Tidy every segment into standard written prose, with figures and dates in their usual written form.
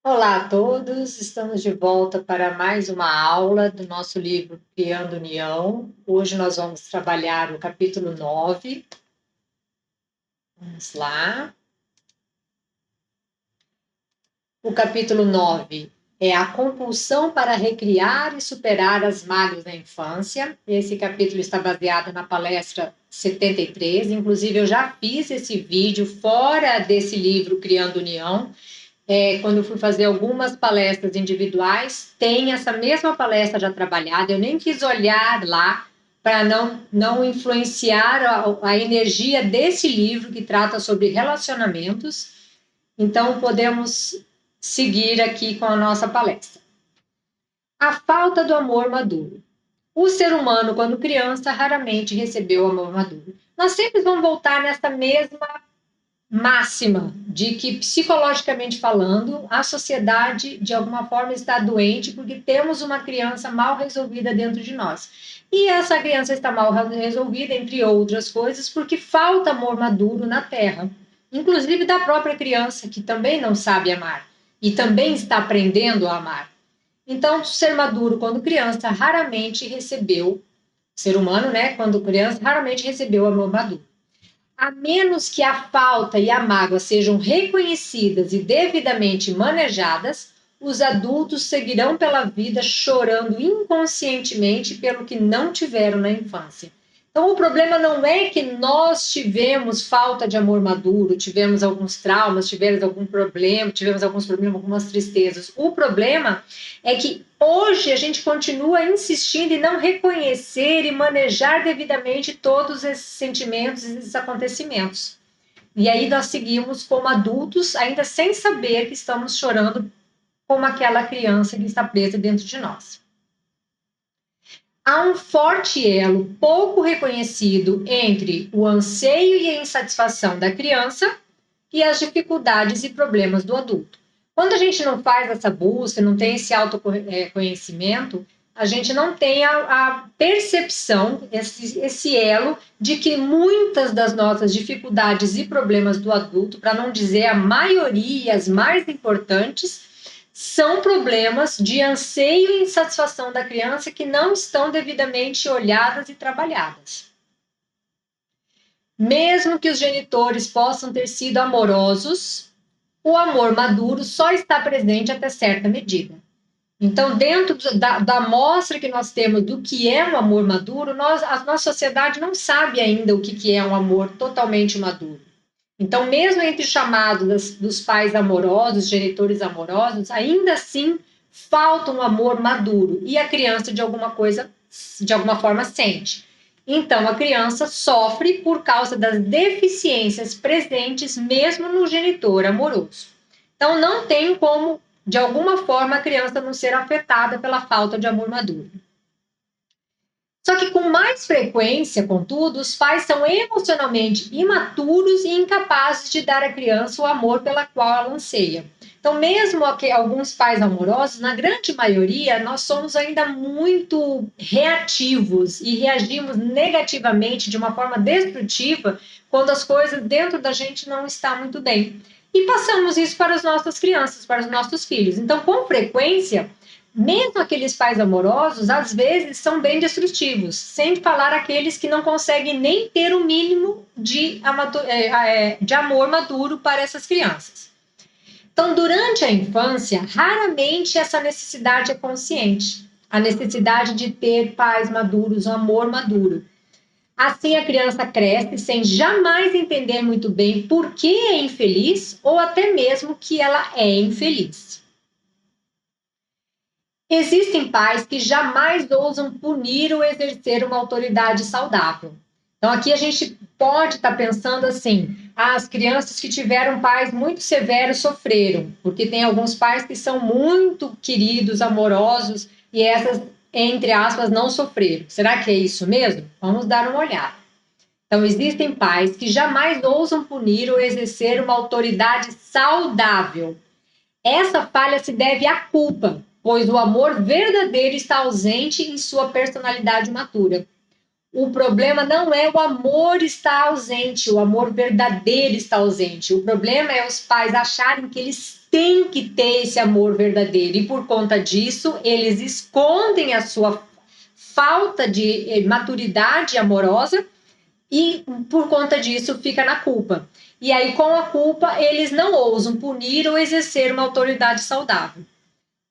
Olá a todos, estamos de volta para mais uma aula do nosso livro Criando União. Hoje nós vamos trabalhar o capítulo 9. Vamos lá. O capítulo 9 é a compulsão para recriar e superar as mágoas da infância. Esse capítulo está baseado na palestra 73. Inclusive, eu já fiz esse vídeo fora desse livro Criando União. Quando eu fui fazer algumas palestras individuais, tem essa mesma palestra já trabalhada. Eu nem quis olhar lá para não influenciar a energia desse livro que trata sobre relacionamentos. Então, podemos seguir aqui com a nossa palestra. A falta do amor maduro. O ser humano, quando criança, raramente recebeu amor maduro. Nós sempre vamos voltar nessa mesma máxima de que, psicologicamente falando, a sociedade, de alguma forma, está doente porque temos uma criança mal resolvida dentro de nós. E essa criança está mal resolvida, entre outras coisas, porque falta amor maduro na Terra, inclusive da própria criança, que também não sabe amar e também está aprendendo a amar. Então, o ser maduro, quando criança, raramente recebeu, ser humano, né, quando criança, raramente recebeu amor maduro. A menos que a falta e a mágoa sejam reconhecidas e devidamente manejadas, os adultos seguirão pela vida chorando inconscientemente pelo que não tiveram na infância. Então, o problema não é que nós tivemos falta de amor maduro, tivemos alguns traumas, tivemos alguns problemas, algumas tristezas. O problema é que hoje a gente continua insistindo em não reconhecer e manejar devidamente todos esses sentimentos e esses acontecimentos. E aí nós seguimos como adultos, ainda sem saber que estamos chorando como aquela criança que está presa dentro de nós. Há um forte elo pouco reconhecido entre o anseio e a insatisfação da criança e as dificuldades e problemas do adulto. Quando a gente não faz essa busca, não tem esse autoconhecimento, a gente não tem a percepção, esse elo, de que muitas das nossas dificuldades e problemas do adulto, para não dizer a maioria, as mais importantes, são problemas de anseio e insatisfação da criança que não estão devidamente olhadas e trabalhadas. Mesmo que os genitores possam ter sido amorosos, o amor maduro só está presente até certa medida. Então, dentro da amostra que nós temos do que é um amor maduro, a nossa sociedade não sabe ainda o que é um amor totalmente maduro. Então, mesmo entre chamados dos pais amorosos, genitores amorosos, ainda assim falta um amor maduro e a criança de alguma forma sente. Então, a criança sofre por causa das deficiências presentes mesmo no genitor amoroso. Então, não tem como, de alguma forma, a criança não ser afetada pela falta de amor maduro. Só que com mais frequência, contudo, os pais são emocionalmente imaturos e incapazes de dar à criança o amor pela qual ela anseia. Então, mesmo alguns pais amorosos, na grande maioria, nós somos ainda muito reativos e reagimos negativamente, de uma forma destrutiva, quando as coisas dentro da gente não estão muito bem. E passamos isso para as nossas crianças, para os nossos filhos. Então, com frequência, mesmo aqueles pais amorosos, às vezes, são bem destrutivos, sem falar aqueles que não conseguem nem ter o mínimo de amor maduro para essas crianças. Então, durante a infância, raramente essa necessidade é consciente, a necessidade de ter pais maduros, um amor maduro. Assim, a criança cresce sem jamais entender muito bem por que é infeliz ou até mesmo que ela é infeliz. Existem pais que jamais ousam punir ou exercer uma autoridade saudável. Então, aqui a gente pode estar pensando assim: as crianças que tiveram pais muito severos sofreram, porque tem alguns pais que são muito queridos, amorosos, e essas, entre aspas, não sofreram. Será que é isso mesmo? Vamos dar uma olhada. Então, existem pais que jamais ousam punir ou exercer uma autoridade saudável. Essa falha se deve à culpa, pois o amor verdadeiro está ausente em sua personalidade matura. O problema não é o amor estar ausente, o amor verdadeiro está ausente. O problema é os pais acharem que eles têm que ter esse amor verdadeiro e por conta disso eles escondem a sua falta de maturidade amorosa e por conta disso fica na culpa. E aí com a culpa eles não ousam punir ou exercer uma autoridade saudável.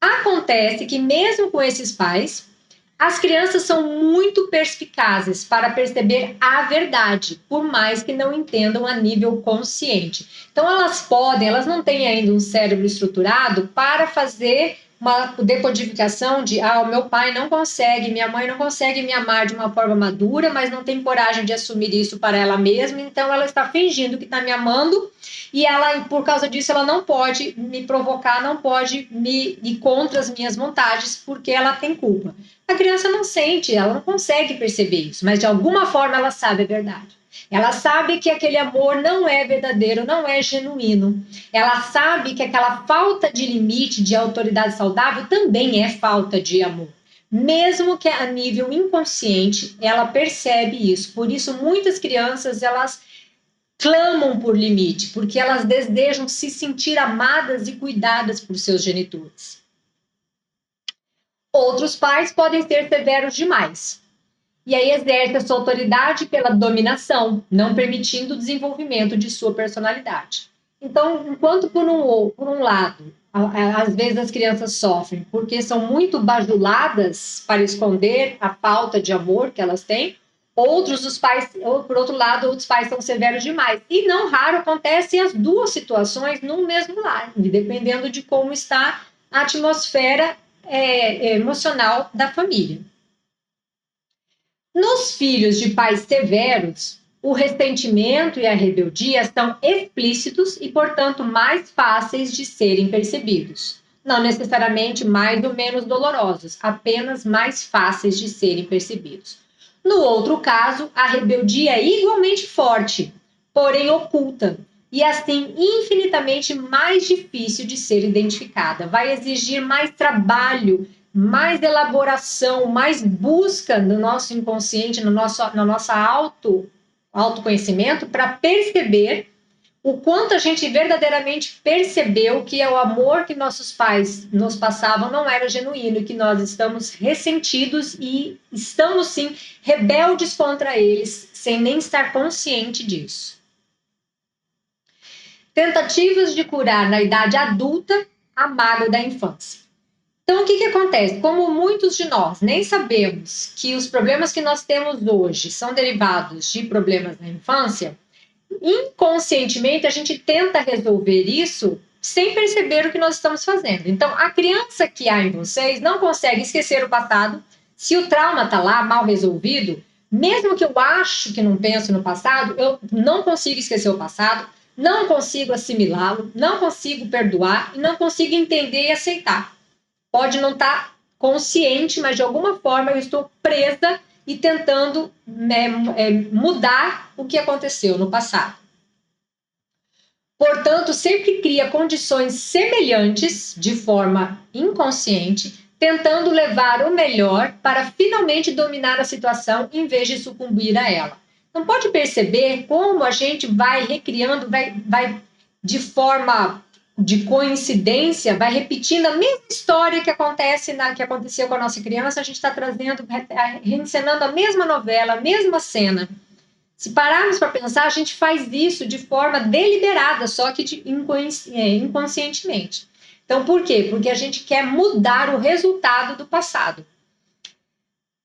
Acontece que mesmo com esses pais, as crianças são muito perspicazes para perceber a verdade, por mais que não entendam a nível consciente. Então elas não têm ainda um cérebro estruturado para fazer uma decodificação de o meu pai não consegue, minha mãe não consegue me amar de uma forma madura, mas não tem coragem de assumir isso para ela mesma, então ela está fingindo que está me amando e ela, por causa disso, ela não pode me provocar, não pode me ir contra as minhas vontades, porque ela tem culpa. A criança não sente, ela não consegue perceber isso, mas de alguma forma ela sabe a verdade. Ela sabe que aquele amor não é verdadeiro, não é genuíno. Ela sabe que aquela falta de limite, de autoridade saudável, também é falta de amor. Mesmo que a nível inconsciente, ela percebe isso. Por isso, muitas crianças, elas clamam por limite, porque elas desejam se sentir amadas e cuidadas por seus genitores. Outros pais podem ser severos demais. E aí exerce a sua autoridade pela dominação, não permitindo o desenvolvimento de sua personalidade. Então, enquanto por um lado, às vezes as crianças sofrem porque são muito bajuladas para esconder a falta de amor que elas têm, os pais, ou por outro lado, outros pais são severos demais. E não raro acontecem as duas situações no mesmo lar, dependendo de como está a atmosfera emocional da família. Nos filhos de pais severos, o ressentimento e a rebeldia são explícitos e, portanto, mais fáceis de serem percebidos. Não necessariamente mais ou menos dolorosos, apenas mais fáceis de serem percebidos. No outro caso, a rebeldia é igualmente forte, porém oculta, e assim infinitamente mais difícil de ser identificada. Vai exigir mais trabalho, mais elaboração, mais busca no nosso inconsciente, no nosso autoconhecimento, para perceber o quanto a gente verdadeiramente percebeu que o amor que nossos pais nos passavam não era genuíno e que nós estamos ressentidos e estamos, sim, rebeldes contra eles, sem nem estar consciente disso. Tentativas de curar na idade adulta a mágoa da infância. Então, o que acontece? Como muitos de nós nem sabemos que os problemas que nós temos hoje são derivados de problemas na infância, inconscientemente a gente tenta resolver isso sem perceber o que nós estamos fazendo. Então, a criança que há em vocês não consegue esquecer o passado. Se o trauma está lá, mal resolvido, mesmo que eu acho que não penso no passado, eu não consigo esquecer o passado, não consigo assimilá-lo, não consigo perdoar e não consigo entender e aceitar. Pode não estar consciente, mas de alguma forma eu estou presa e tentando mudar o que aconteceu no passado. Portanto, sempre cria condições semelhantes, de forma inconsciente, tentando levar o melhor para finalmente dominar a situação em vez de sucumbir a ela. Não pode perceber como a gente vai recriando, vai de forma de coincidência, vai repetindo a mesma história que aconteceu com a nossa criança, a gente está trazendo, reencenando a mesma novela, a mesma cena. Se pararmos para pensar, a gente faz isso de forma deliberada, só que inconscientemente. Então, por quê? Porque a gente quer mudar o resultado do passado.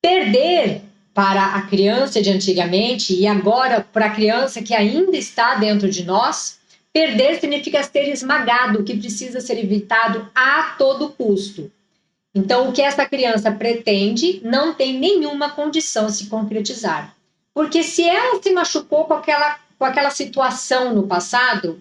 Perder para a criança de antigamente e agora para a criança que ainda está dentro de nós, perder significa ser esmagado, o que precisa ser evitado a todo custo. Então, o que essa criança pretende não tem nenhuma condição de se concretizar. Porque se ela se machucou com aquela situação no passado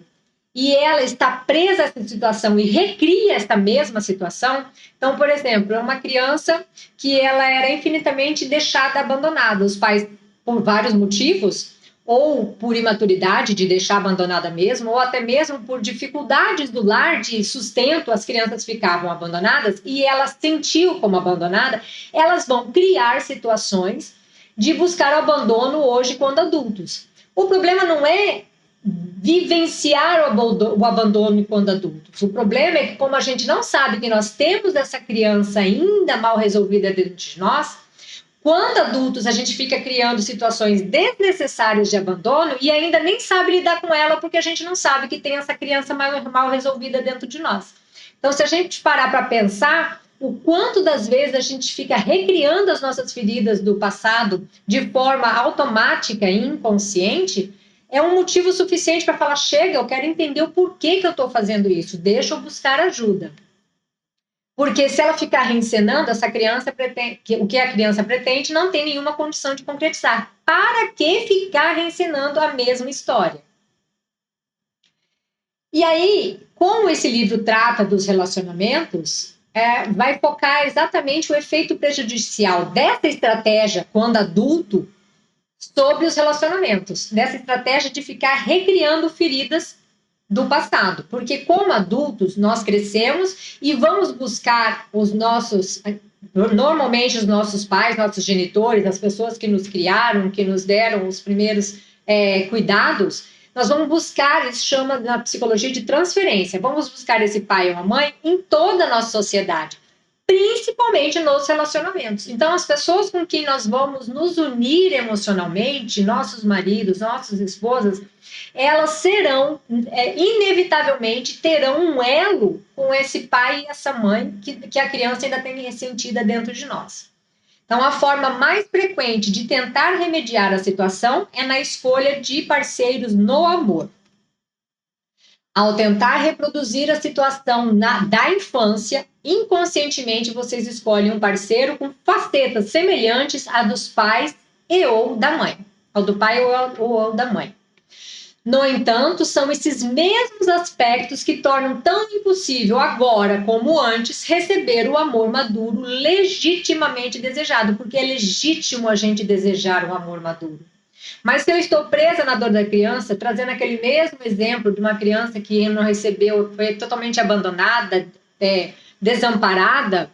e ela está presa a essa situação e recria essa mesma situação, então, por exemplo, é uma criança que ela era infinitamente deixada, abandonada. Os pais, por vários motivos, ou por imaturidade de deixar abandonada mesmo, ou até mesmo por dificuldades do lar de sustento, as crianças ficavam abandonadas e ela sentiu como abandonada, elas vão criar situações de buscar o abandono hoje quando adultos. O problema não é vivenciar o abandono quando adultos. O problema é que, como a gente não sabe que nós temos essa criança ainda mal resolvida dentro de nós, quando adultos a gente fica criando situações desnecessárias de abandono e ainda nem sabe lidar com ela porque a gente não sabe que tem essa criança mal resolvida dentro de nós. Então, se a gente parar para pensar, o quanto das vezes a gente fica recriando as nossas feridas do passado de forma automática e inconsciente, é um motivo suficiente para falar, chega, eu quero entender o porquê que eu estou fazendo isso, deixa eu buscar ajuda. Porque se ela ficar reencenando, essa criança pretende, o que a criança pretende não tem nenhuma condição de concretizar. Para que ficar reencenando a mesma história? E aí, como esse livro trata dos relacionamentos, vai focar exatamente o efeito prejudicial dessa estratégia, quando adulto, sobre os relacionamentos. Dessa estratégia de ficar recriando feridas do passado. Porque como adultos, nós crescemos e vamos buscar normalmente os nossos pais, nossos genitores, as pessoas que nos criaram, que nos deram os primeiros cuidados, nós vamos buscar, isso chama na psicologia de transferência, vamos buscar esse pai ou a mãe em toda a nossa sociedade, principalmente nos relacionamentos. Então, as pessoas com quem nós vamos nos unir emocionalmente, nossos maridos, nossas esposas, elas serão, inevitavelmente, terão um elo com esse pai e essa mãe que a criança ainda tem ressentida dentro de nós. Então, a forma mais frequente de tentar remediar a situação é na escolha de parceiros no amor. Ao tentar reproduzir a situação da infância, inconscientemente vocês escolhem um parceiro com facetas semelhantes à dos pais e ou da mãe, ao do pai ou da mãe. No entanto, são esses mesmos aspectos que tornam tão impossível agora como antes receber o amor maduro legitimamente desejado, porque é legítimo a gente desejar um amor maduro. Mas se eu estou presa na dor da criança, trazendo aquele mesmo exemplo de uma criança que não recebeu, foi totalmente abandonada, desamparada,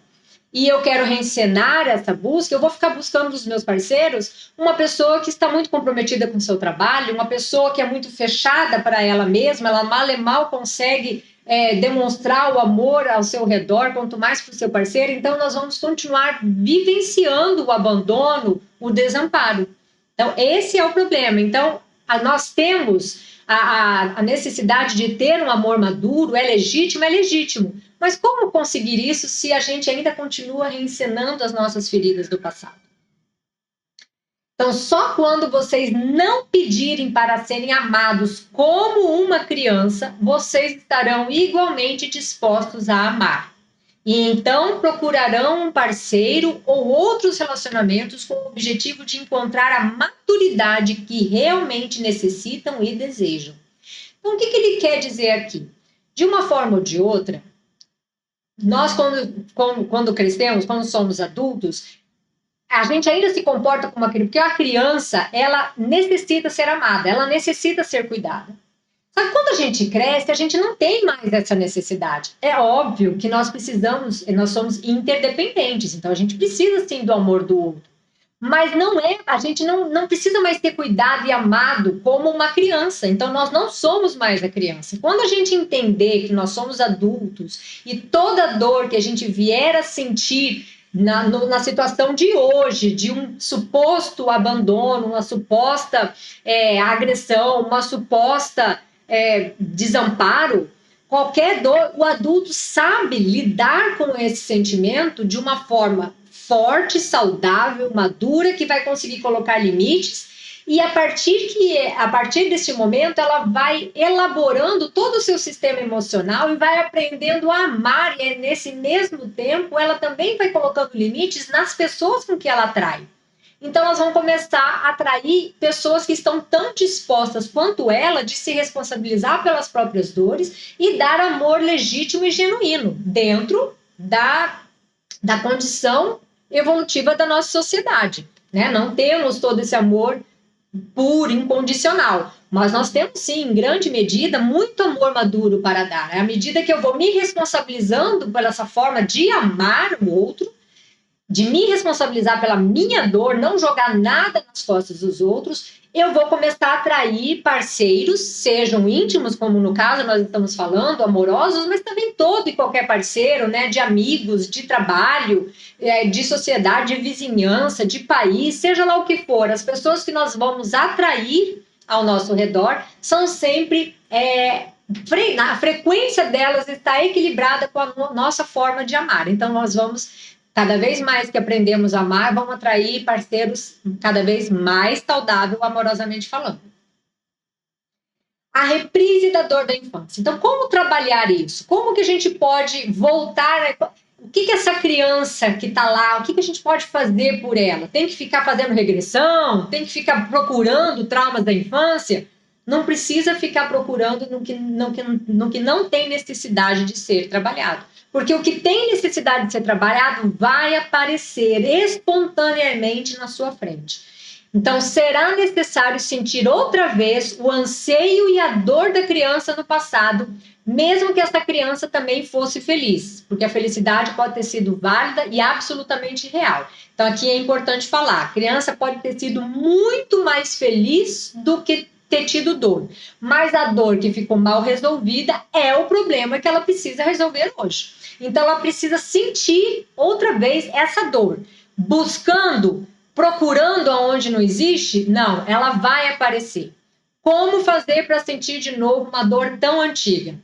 e eu quero reencenar essa busca, eu vou ficar buscando dos meus parceiros uma pessoa que está muito comprometida com o seu trabalho, uma pessoa que é muito fechada para ela mesma, ela mal e mal consegue demonstrar o amor ao seu redor, quanto mais para o seu parceiro. Então, nós vamos continuar vivenciando o abandono, o desamparo. Então, esse é o problema. Então, nós temos a necessidade de ter um amor maduro, é legítimo. Mas como conseguir isso se a gente ainda continua reencenando as nossas feridas do passado? Então, só quando vocês não pedirem para serem amados como uma criança, vocês estarão igualmente dispostos a amar. E então procurarão um parceiro ou outros relacionamentos com o objetivo de encontrar a maturidade que realmente necessitam e desejam. Então, o que ele quer dizer aqui? De uma forma ou de outra, nós, quando crescemos, quando somos adultos, a gente ainda se comporta como uma criança, porque a criança, ela necessita ser amada, ela necessita ser cuidada. Só que quando a gente cresce, a gente não tem mais essa necessidade. É óbvio que nós somos interdependentes, então a gente precisa sim do amor do outro. Mas a gente não precisa mais ter cuidado e amado como uma criança. Então, nós não somos mais a criança. Quando a gente entender que nós somos adultos e toda dor que a gente vier a sentir na situação de hoje, de um suposto abandono, uma suposta agressão, uma suposta desamparo, qualquer dor, o adulto sabe lidar com esse sentimento de uma forma forte, saudável, madura, que vai conseguir colocar limites, e a partir desse momento ela vai elaborando todo o seu sistema emocional e vai aprendendo a amar, e nesse mesmo tempo ela também vai colocando limites nas pessoas com que ela atrai. Então elas vão começar a atrair pessoas que estão tão dispostas quanto ela de se responsabilizar pelas próprias dores e dar amor legítimo e genuíno dentro da condição evolutiva da nossa sociedade, né? Não temos todo esse amor puro, incondicional, mas nós temos sim, em grande medida, muito amor maduro para dar. À medida que eu vou me responsabilizando por essa forma de amar o outro, de me responsabilizar pela minha dor, não jogar nada nas costas dos outros, eu vou começar a atrair parceiros, sejam íntimos, como no caso nós estamos falando, amorosos, mas também todo e qualquer parceiro, né, de amigos, de trabalho, de sociedade, de vizinhança, de país, seja lá o que for, as pessoas que nós vamos atrair ao nosso redor são sempre, a frequência delas está equilibrada com a nossa forma de amar. Então nós vamos, cada vez mais que aprendemos a amar, vamos atrair parceiros cada vez mais saudável, amorosamente falando. A reprise da dor da infância. Então, como trabalhar isso? Como que a gente pode voltar? O que essa criança que está lá, o que a gente pode fazer por ela? Tem que ficar fazendo regressão? Tem que ficar procurando traumas da infância? Não precisa ficar procurando no que não tem necessidade de ser trabalhado. Porque o que tem necessidade de ser trabalhado vai aparecer espontaneamente na sua frente. Então, será necessário sentir outra vez o anseio e a dor da criança no passado, mesmo que essa criança também fosse feliz, porque a felicidade pode ter sido válida e absolutamente real. Então, aqui é importante falar, a criança pode ter sido muito mais feliz do que ter tido dor, mas a dor que ficou mal resolvida é o problema que ela precisa resolver hoje. Então, ela precisa sentir outra vez essa dor, procurando aonde não existe? Não, ela vai aparecer. Como fazer para sentir de novo uma dor tão antiga?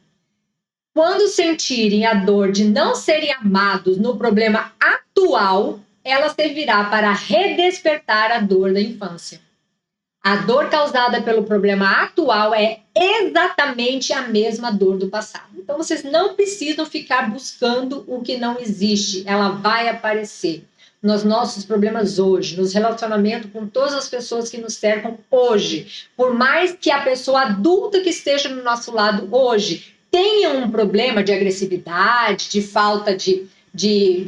Quando sentirem a dor de não serem amados no problema atual, ela servirá para redespertar a dor da infância. A dor causada pelo problema atual é exatamente a mesma dor do passado. Então, vocês não precisam ficar buscando o que não existe. Ela vai aparecer nos nossos problemas hoje, nos relacionamentos com todas as pessoas que nos cercam hoje. Por mais que a pessoa adulta que esteja no nosso lado hoje tenha um problema de agressividade, de falta de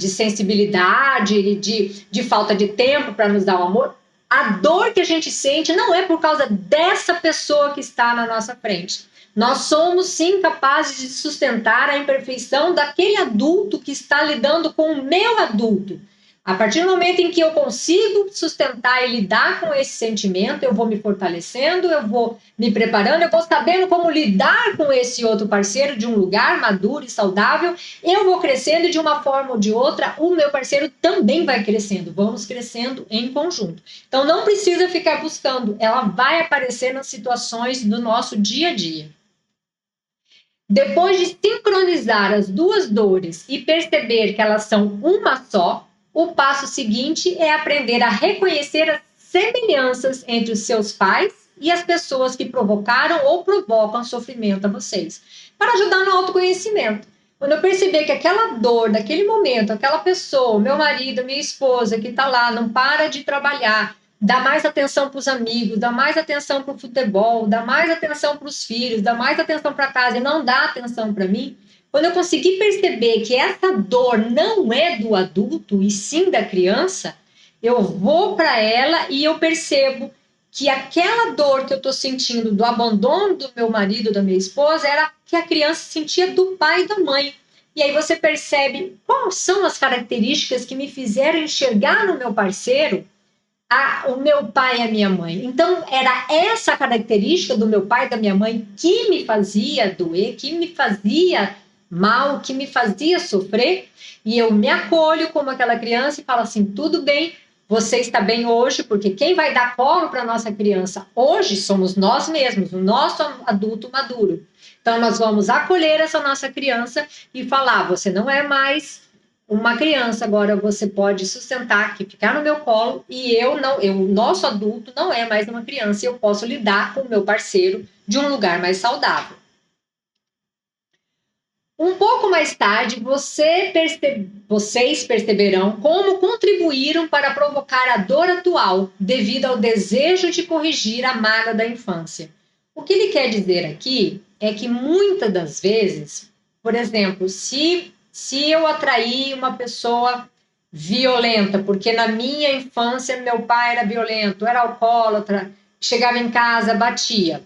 sensibilidade, de falta de tempo para nos dar o amor, a dor que a gente sente não é por causa dessa pessoa que está na nossa frente. Nós somos, sim, capazes de sustentar a imperfeição daquele adulto que está lidando com o meu adulto. A partir do momento em que eu consigo sustentar e lidar com esse sentimento, eu vou me fortalecendo, eu vou me preparando, eu vou sabendo como lidar com esse outro parceiro de um lugar maduro e saudável, eu vou crescendo e de uma forma ou de outra, o meu parceiro também vai crescendo, vamos crescendo em conjunto. Então não precisa ficar buscando, ela vai aparecer nas situações do nosso dia a dia. Depois de sincronizar as duas dores e perceber que elas são uma só, o passo seguinte é aprender a reconhecer as semelhanças entre os seus pais e as pessoas que provocaram ou provocam sofrimento a vocês, para ajudar no autoconhecimento. Quando eu perceber que aquela dor, daquele momento, aquela pessoa, meu marido, minha esposa que está lá, não para de trabalhar, dá mais atenção para os amigos, dá mais atenção para o futebol, dá mais atenção para os filhos, dá mais atenção para casa e não dá atenção para mim, quando eu conseguir perceber que essa dor não é do adulto e sim da criança, eu vou para ela e eu percebo que aquela dor que eu estou sentindo do abandono do meu marido, da minha esposa, era que a criança sentia do pai e da mãe. E aí você percebe quais são as características que me fizeram enxergar no meu parceiro o meu pai e a minha mãe. Então, era essa característica do meu pai e da minha mãe que me fazia doer, que me fazia mal, que me fazia sofrer, e eu me acolho como aquela criança e falo assim, tudo bem, você está bem hoje, porque quem vai dar colo para a nossa criança hoje somos nós mesmos, o nosso adulto maduro. Então, nós vamos acolher essa nossa criança e falar, você não é mais uma criança, agora você pode sustentar aqui, ficar no meu colo, e o nosso adulto não é mais uma criança, e eu posso lidar com o meu parceiro de um lugar mais saudável. Um pouco mais tarde, vocês perceberão como contribuíram para provocar a dor atual, devido ao desejo de corrigir a mágoa da infância. O que ele quer dizer aqui é que muitas das vezes, por exemplo, se eu atrair uma pessoa violenta, porque na minha infância meu pai era violento, era alcoólatra, chegava em casa, batia.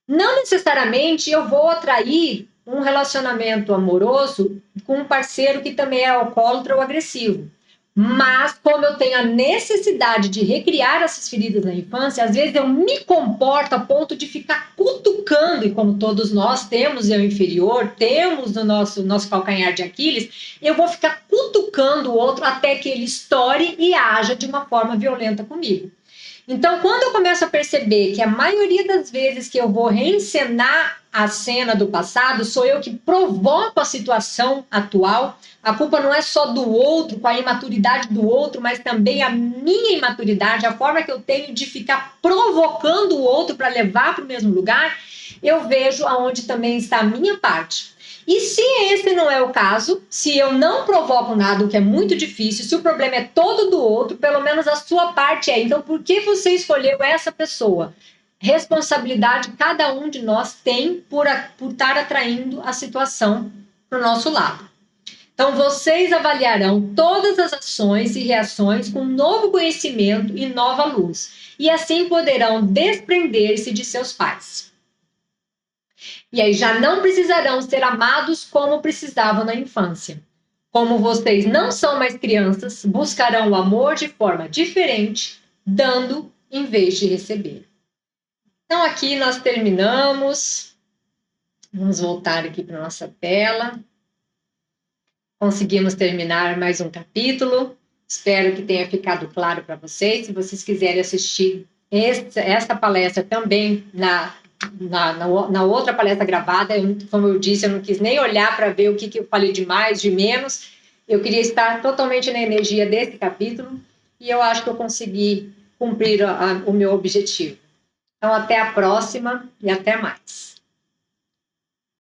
Não necessariamente eu vou atrair um relacionamento amoroso com um parceiro que também é alcoólatra ou agressivo. Mas, como eu tenho a necessidade de recriar essas feridas na infância, às vezes eu me comporto a ponto de ficar cutucando, e como todos nós temos eu inferior, temos no nosso calcanhar de Aquiles, eu vou ficar cutucando o outro até que ele estoure e haja de uma forma violenta comigo. Então, quando eu começo a perceber que a maioria das vezes que eu vou reencenar a cena do passado, sou eu que provoco a situação atual, a culpa não é só do outro, com a imaturidade do outro, mas também a minha imaturidade, a forma que eu tenho de ficar provocando o outro para levar para o mesmo lugar, eu vejo aonde também está a minha parte. E se esse não é o caso, se eu não provoco nada, o que é muito difícil, se o problema é todo do outro, pelo menos a sua parte é. Então, por que você escolheu essa pessoa? Responsabilidade cada um de nós tem por estar atraindo a situação para o nosso lado. Então, vocês avaliarão todas as ações e reações com novo conhecimento e nova luz. E assim poderão desprender-se de seus pais. E aí já não precisarão ser amados como precisavam na infância. Como vocês não são mais crianças, buscarão o amor de forma diferente, dando em vez de receber. Então aqui nós terminamos. Vamos voltar aqui para a nossa tela. Conseguimos terminar mais um capítulo. Espero que tenha ficado claro para vocês. Se vocês quiserem assistir essa palestra também na outra palestra gravada, como eu disse, eu não quis nem olhar para ver o que eu falei de mais, de menos. Eu queria estar totalmente na energia desse capítulo e eu acho que eu consegui cumprir o meu objetivo. Então, até a próxima e até mais.